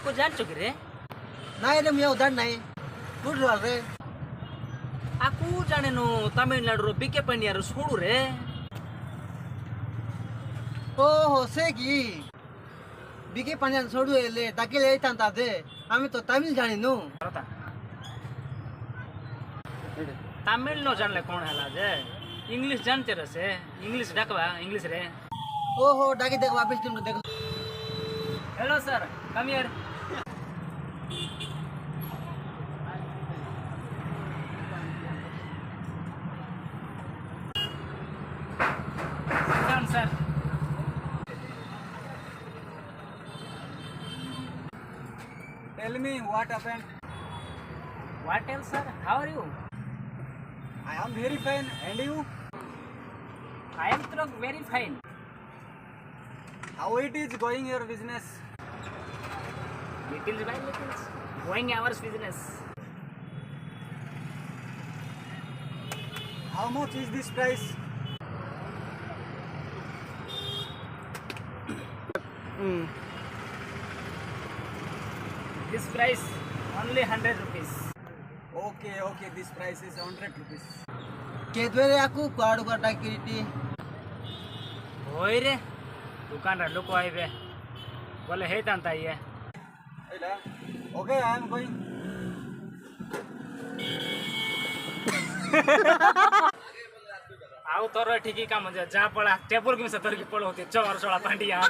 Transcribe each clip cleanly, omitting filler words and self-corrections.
को जान चुकी रे ନାଇଁ ରେ ମୁଁ ଜାଣି ନାହିଁ କୋଉଠି ରହ ରେ आकू जाने नो तमिलनाडु बीके पंड्या छोड़ू रे ଓହୋ ସେ କି ବିକେ ପାଣ୍ଡିଆନ ଛୋଡୁ ହେଲେ ଡାକିଲେ ହେଇଥାନ୍ତା ଯେ ଆମେ ତ ତାମିଲ ଜାଣିନୁ तमिल न जानले कौन है जे इंग्लिश जानते रहे से इंग्लिश डाकवा इंग्लिश रे ओहो डाकी देख वापस तुमको देख hello sir come here sir Tell me what happened. What else, sir? How are you? I am very fine. And you? I am very fine. How it is going your business? Little by little, going our business. How much is this price? This price only 100 rupees. Okay, this price is 100 rupees. केदवेरे आकू card काटा किरीटी होय रे दुकान रे लोक आइबे बोले हे तांता ये एला Okay, I am going. आउ तोर ठीक काम जा पड़ा टेबल के से तोर की पड़ होते चोर सोला पांडिया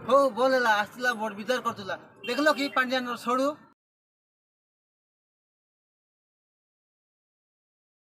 हो बोलेला आसला बोर्ड विचार करतुला देखलो की पांड्यान छोडू